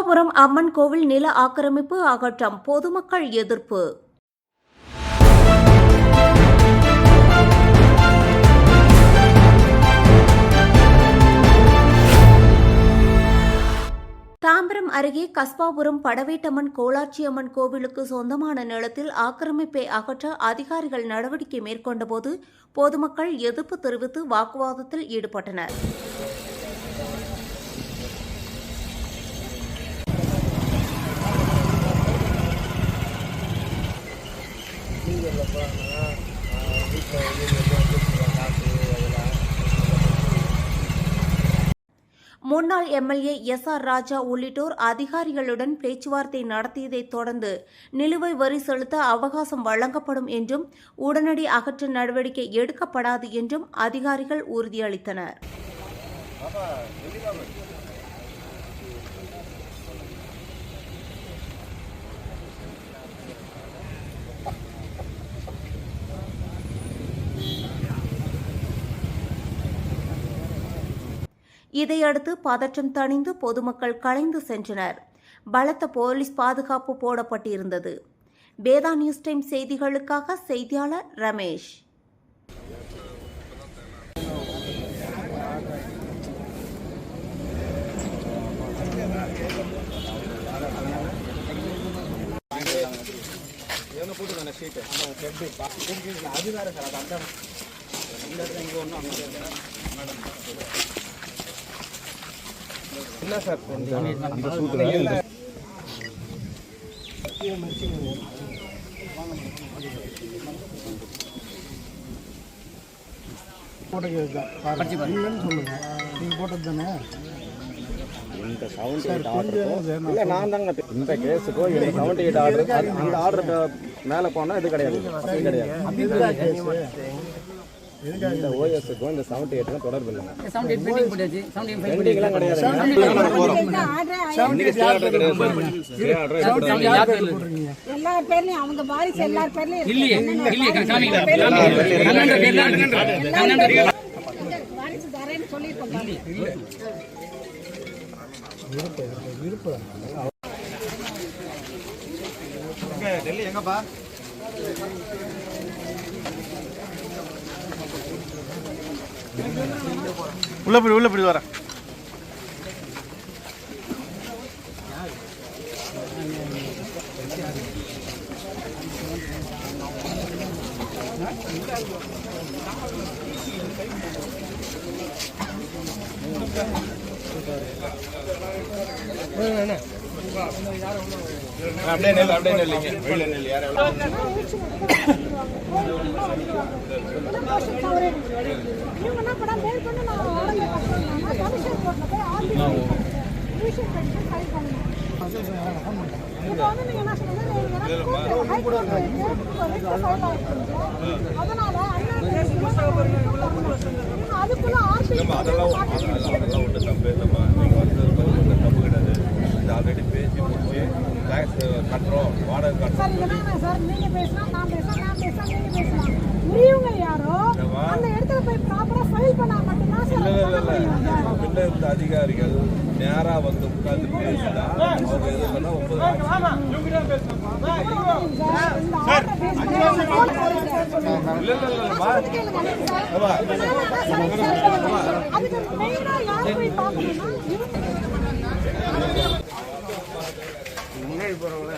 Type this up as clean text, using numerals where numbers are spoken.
கஸ்பாபுரம் அம்மன் கோவில் நில ஆக்கிரமிப்பு அகற்றம் பொதுமக்கள் எதிர்ப்பு. தாம்பரம் அருகே கஸ்பாபுரம் படவேட்டம்மன் கோலாட்சியம்மன் கோவிலுக்கு சொந்தமான நிலத்தில் ஆக்கிரமிப்பை அகற்ற அதிகாரிகள் நடவடிக்கை மேற்கொண்டபோது பொதுமக்கள் எதிர்ப்பு தெரிவித்து வாக்குவாதத்தில் ஈடுபட்டனர். முன்னாள் எம்எல்ஏ எஸ்.ஆர். ராஜா உள்ளிட்டோர் அதிகாரிகளுடன் பேச்சுவார்த்தை நடத்தியதைத் தொடர்ந்து நிலுவை வரி செலுத்த அவகாசம் வழங்கப்படும் என்றும் உடனடி அகற்ற நடவடிக்கை எடுக்கப்படாது என்றும் அதிகாரிகள் உறுதியளித்தனர். இதையடுத்து பதற்றம் தணிந்து பொதுமக்கள் கலைந்து சென்றனர். பலத்த போலீஸ் பாதுகாப்பு போடப்பட்டிருந்தது. வேதா நியூஸ் டைம் செய்திகளுக்காக செய்தியாளர் ரமேஷ். என்ன சார் இந்த சூத்துல சொல்லுங்க, நீங்க போட்டது தானே இந்த 78 ஆர்டர் இல்ல நான் தாங்க இந்த கேஸுக்கோ 78 ஆர்டர் அந்த ஆர்டருக்கு மேல போனா இது கிடையாது இந்த ஓஎஸ்க்கும் இந்த 78க்கும் தொடர்பு இல்லைங்க. 78 பெண்டிங் போட்டாச்சு. 78 பெண்டிங்லாம் கிடையாது. எல்லா பேர்லயும் அவங்க வாரிசு எல்லார் பேர்லயும் இல்லையே காமிங்க. வாரிசு தரேன்னு சொல்லிருக்கோம். விருப்பம் டெல்லி எங்கப்பா உள்ள போய் வர அப்படியே நெல்லிங்க வெளியில நெல் யார் அதெல்லாம் ஒன்று தப்பு இல்லைம்மா. நீங்கள் வந்து தப்பு கிடையாது. இது ஆல்ரெடி பேசி முடிச்சு டேக்ஸ் கட்டுறோம், வாடகை கட்டுறோம். முன்ன இருந்த அதிகாரிகள் நேரா வந்து உட்கார்ந்து பேசினா அவங்க எது பண்ணா 9 முன்னாடி போறவங்க